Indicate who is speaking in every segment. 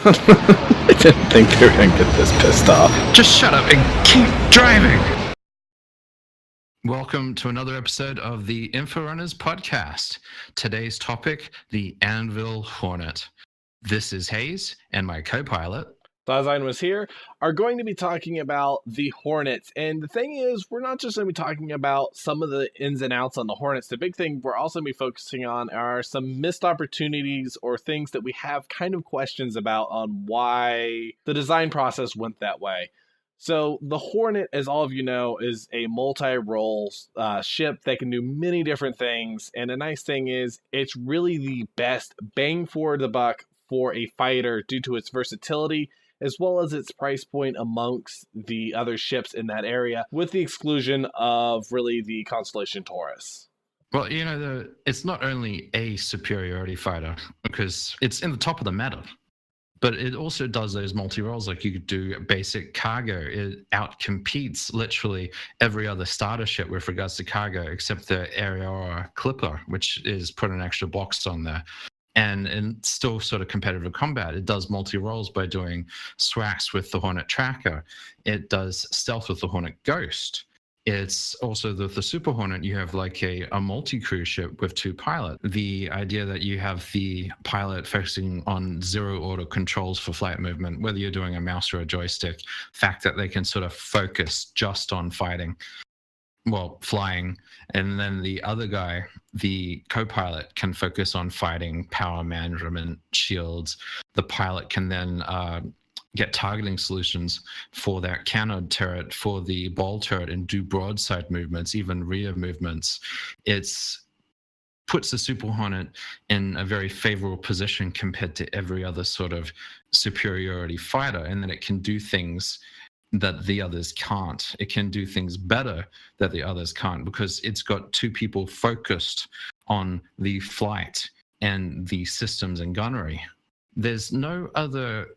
Speaker 1: I didn't think they were going to get this pissed off.
Speaker 2: Just shut up and keep driving. Welcome to another episode of the Inforunners podcast. Today's topic, the Anvil Hornet. This is Hayes, and my co-pilot,
Speaker 3: Dasein was here, are going to be talking about the Hornets. And the thing is, we're not just going to be talking about some of the ins and outs on the Hornets. The big thing we're also going to be focusing on are some missed opportunities or things that we have kind of questions about on why the design process went that way. So the Hornet, as all of you know, is a multi-role ship that can do many different things. And the nice thing is, it's really the best bang for the buck for a fighter due to its versatility, as well as its price point amongst the other ships in that area, with the exclusion of really the Constellation Taurus.
Speaker 2: Well, you know, it's not only a superiority fighter, because it's in the top of the meta, but it also does those multi-roles. Like you could do basic cargo. It outcompetes literally every other starter ship with regards to cargo, except the Aeriora Clipper, which is put an extra box on there. And still sort of competitive combat. It does multi-roles by doing swacs with the Hornet Tracker. It does stealth with the Hornet Ghost. It's also the Super Hornet, you have like a multi-crew ship with two pilots. The idea that you have the pilot focusing on zero order controls for flight movement, whether you're doing a mouse or a joystick, fact that they can sort of focus just on fighting. Well, flying, and then the other guy, the co-pilot, can focus on fighting, power management, shields. The pilot can then get targeting solutions for that cannon turret, for the ball turret, and do broadside movements, even rear movements. It's puts the Super Hornet in a very favorable position compared to every other sort of superiority fighter, and then it can do things that the others can't. It can do things better that the others can't because it's got two people focused on the flight and the systems and gunnery. There's no other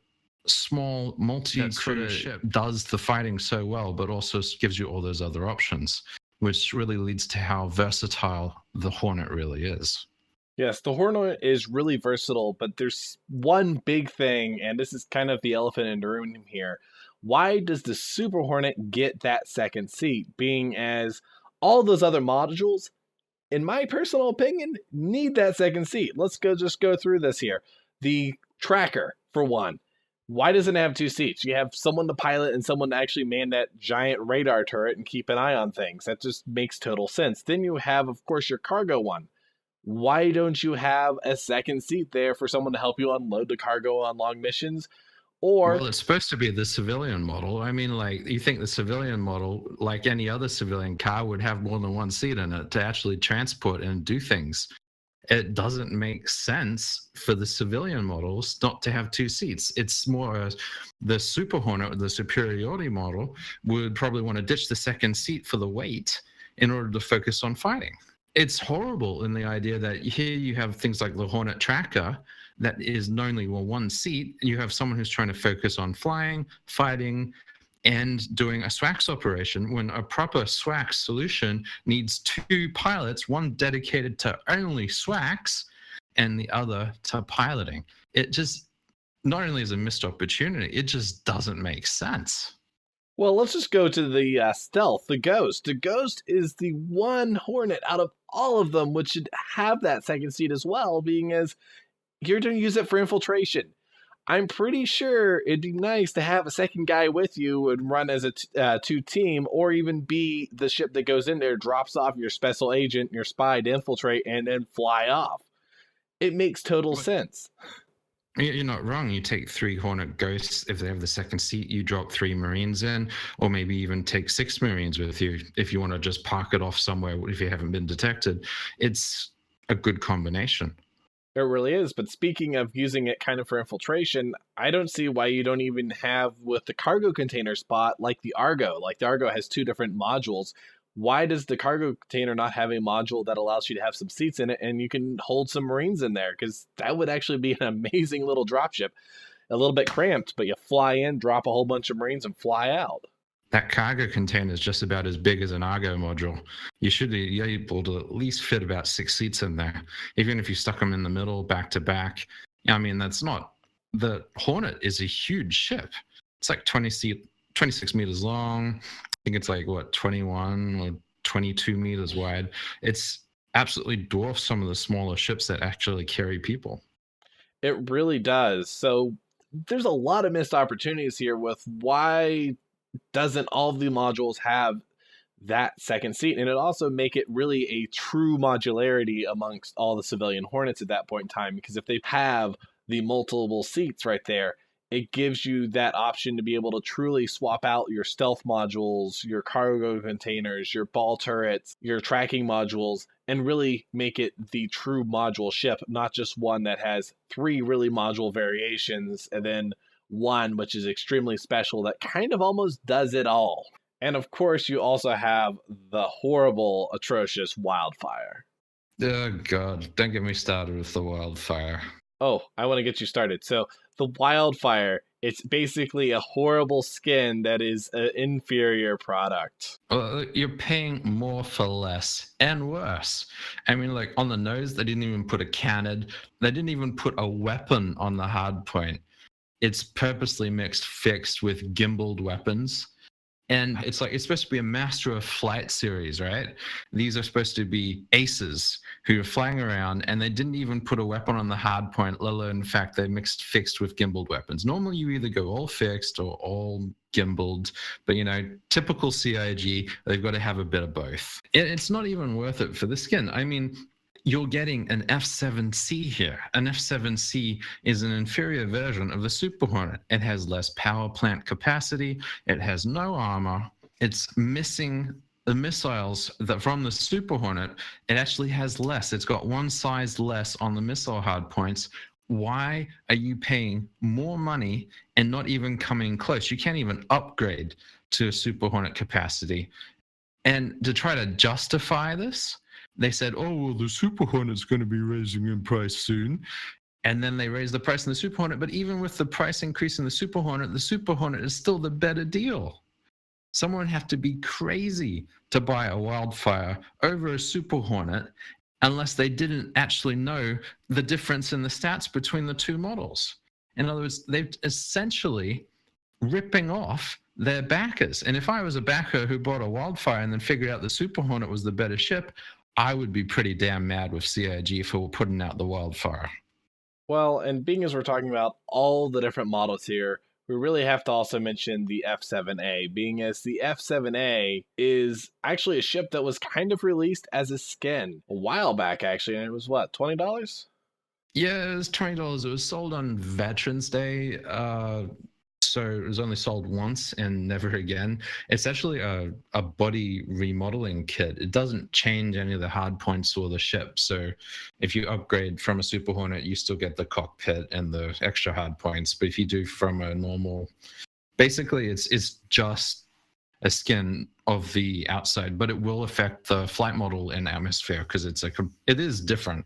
Speaker 2: small multi-crew ship does the fighting so well, but also gives you all those other options, which really leads to how versatile the Hornet really is.
Speaker 3: Yes, the Hornet is really versatile, but there's one big thing, and this is kind of the elephant in the room here. Why does the Super Hornet get that second seat, being as all those other modules, in my personal opinion, need that second seat? Let's just go through this here. The Tracker, for one. Why doesn't it have two seats? You have someone to pilot and someone to actually man that giant radar turret and keep an eye on things. That just makes total sense. Then you have, of course, your cargo one. Why don't you have a second seat there for someone to help you unload the cargo on long missions?
Speaker 2: Well, it's supposed to be the civilian model. I mean, like, you think the civilian model, like any other civilian car, would have more than one seat in it to actually transport and do things. It doesn't make sense for the civilian models not to have two seats. It's more the Super Hornet, the superiority model, would probably want to ditch the second seat for the weight in order to focus on fighting. It's horrible in the idea that here you have things like the Hornet Tracker that is only one seat. You have someone who's trying to focus on flying, fighting, and doing a SWAX operation, when a proper SWAX solution needs two pilots, one dedicated to only SWAX and the other to piloting. It just not only is a missed opportunity, it just doesn't make sense.
Speaker 3: Well, let's just go to the stealth, the Ghost. The Ghost is the one Hornet out of all of them which should have that second seat as well, being as you're going to use it for infiltration. I'm pretty sure it'd be nice to have a second guy with you and run as a two team, or even be the ship that goes in there, drops off your special agent, your spy to infiltrate, and then fly off. It makes total sense.
Speaker 2: You're not wrong. You take 3 Hornet Ghosts. If they have the second seat, you drop 3 Marines in, or maybe even take 6 Marines with you if you want to just park it off somewhere if you haven't been detected. It's a good combination.
Speaker 3: It really is. But speaking of using it kind of for infiltration, I don't see why you don't even have with the cargo container spot like the Argo. Like the Argo has 2 different modules. Why does the cargo container not have a module that allows you to have some seats in it and you can hold some Marines in there? Because that would actually be an amazing little dropship. A little bit cramped, but you fly in, drop a whole bunch of Marines, and fly out.
Speaker 2: That cargo container is just about as big as an Argo module. You should be able to at least fit about 6 seats in there, even if you stuck them in the middle, back to back. I mean, that's not the Hornet is a huge ship. It's like 26 meters long. I think it's like, what, 21 or 22 meters wide. It's absolutely dwarfs some of the smaller ships that actually carry people.
Speaker 3: It really does. So there's a lot of missed opportunities here with why doesn't all of the modules have that second seat, and it also make it really a true modularity amongst all the civilian Hornets at that point in time, because if they have the multiple seats right there, it gives you that option to be able to truly swap out your stealth modules, your cargo containers, your ball turrets, your tracking modules, and really make it the true module ship, not just one that has 3 really module variations and then one which is extremely special that kind of almost does it all. And of course, you also have the horrible, atrocious Wildfire.
Speaker 2: Oh, God. Don't get me started with the Wildfire.
Speaker 3: Oh, I want to get you started. So the Wildfire, it's basically a horrible skin that is an inferior product.
Speaker 2: Well, you're paying more for less and worse. I mean, like on the nose, they didn't even put a cannon. They didn't even put a weapon on the hard point. It's purposely fixed with gimbaled weapons. And it's like, it's supposed to be a Master of Flight series, right? These are supposed to be aces who are flying around, and they didn't even put a weapon on the hard point, let alone, in fact, they fixed with gimbaled weapons. Normally, you either go all fixed or all gimbaled, but, typical CIG, they've got to have a bit of both. It's not even worth it for the skin. I mean, you're getting an F7C here. An F7C is an inferior version of the Super Hornet. It has less power plant capacity. It has no armor. It's missing the missiles that from the Super Hornet. It actually has less. It's got one size less on the missile hardpoints. Why are you paying more money and not even coming close? You can't even upgrade to a Super Hornet capacity. And to try to justify this, they said, oh, well, the Super Hornet's going to be raising in price soon. And then they raised the price in the Super Hornet. But even with the price increase in the Super Hornet is still the better deal. Someone would have to be crazy to buy a Wildfire over a Super Hornet unless they didn't actually know the difference in the stats between the two models. In other words, they've essentially ripping off their backers. And if I was a backer who bought a Wildfire and then figured out the Super Hornet was the better ship, I would be pretty damn mad with CIG if we were putting out the Wildfire.
Speaker 3: Well, and being as we're talking about all the different models here, we really have to also mention the F7A, being as the F7A is actually a ship that was kind of released as a skin a while back, actually, and it was what, $20?
Speaker 2: Yeah, it was $20. It was sold on Veterans Day. So it was only sold once and never again. It's actually a body remodeling kit. It doesn't change any of the hard points or the ship. So if you upgrade from a Super Hornet, you still get the cockpit and the extra hard points. But if you do from a normal, basically it's just a skin of the outside, but it will affect the flight model and atmosphere because it is different,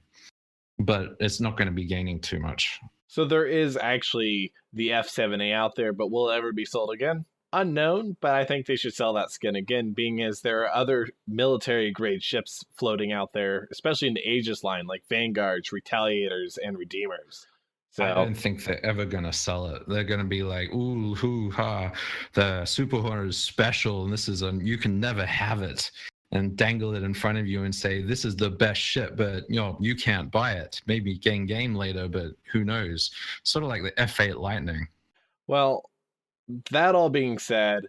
Speaker 2: but it's not going to be gaining too much.
Speaker 3: So there is actually the F7A out there, but will it ever be sold again? Unknown, but I think they should sell that skin again, being as there are other military-grade ships floating out there, especially in the Aegis line, like Vanguards, Retaliators, and Redeemers. So
Speaker 2: I don't think they're ever going to sell it. They're going to be like, ooh, hoo, ha, the Super Hornet is special, and this is you can never have it. And dangle it in front of you and say, this is the best ship, but you can't buy it. Maybe gain game later, but who knows? Sort of like the F8 Lightning.
Speaker 3: Well, that all being said,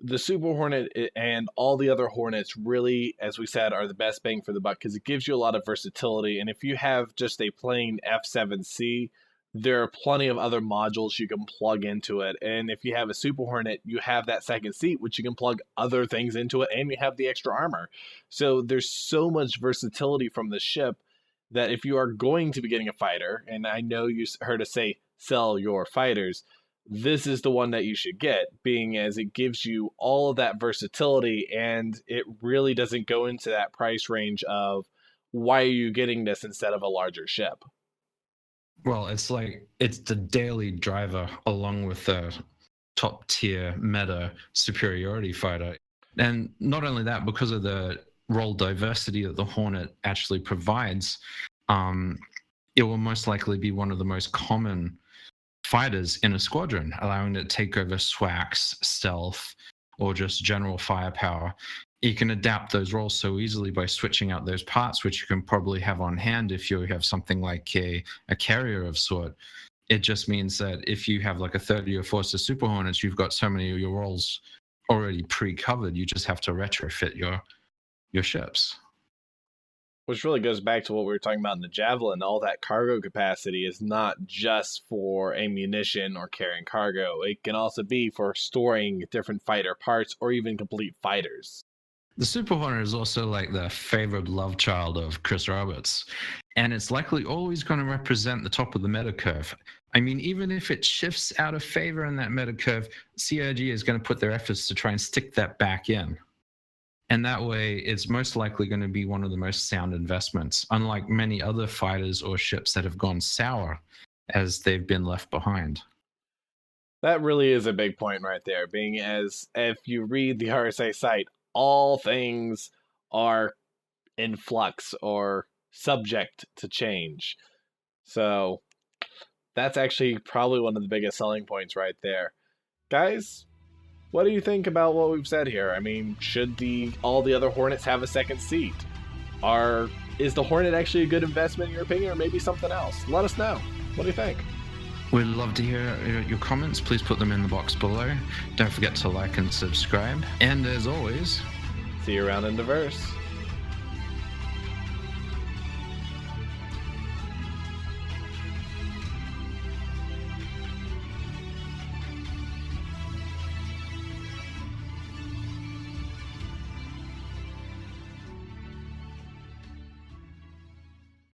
Speaker 3: the Super Hornet and all the other Hornets really, as we said, are the best bang for the buck because it gives you a lot of versatility. And if you have just a plain F7C, there are plenty of other modules you can plug into it. And if you have a Super Hornet, you have that second seat, which you can plug other things into it, and you have the extra armor. So there's so much versatility from the ship that if you are going to be getting a fighter, and I know you heard us say, sell your fighters, this is the one that you should get, being as it gives you all of that versatility, and it really doesn't go into that price range of why are you getting this instead of a larger ship.
Speaker 2: Well, it's the daily driver along with the top tier meta superiority fighter. And not only that, because of the role diversity that the Hornet actually provides, it will most likely be one of the most common fighters in a squadron, allowing it to take over SWACs, stealth, or just general firepower. You can adapt those roles so easily by switching out those parts, which you can probably have on hand if you have something like a carrier of sort. It just means that if you have like a 30 or 40 Super Hornets, you've got so many of your roles already pre-covered. You just have to retrofit your ships.
Speaker 3: Which really goes back to what we were talking about in the Javelin. All that cargo capacity is not just for ammunition or carrying cargo. It can also be for storing different fighter parts or even complete fighters.
Speaker 2: The Super Hornet is also like the favorite love child of Chris Roberts, and it's likely always going to represent the top of the meta curve. I mean, even if it shifts out of favor in that meta curve, CIG is going to put their efforts to try and stick that back in. And that way, it's most likely going to be one of the most sound investments, unlike many other fighters or ships that have gone sour as they've been left behind.
Speaker 3: That really is a big point right there, being as if you read the RSA site, all things are in flux or subject to change. So that's actually probably one of the biggest selling points right there. Guys, what do you think about what we've said here? I mean, should all the other Hornets have a second seat? Is the Hornet actually a good investment in your opinion, or maybe something else? Let us know. What do you think?
Speaker 2: We'd love to hear your comments. Please put them in the box below. Don't forget to like and subscribe. And as always,
Speaker 3: see you around in the verse.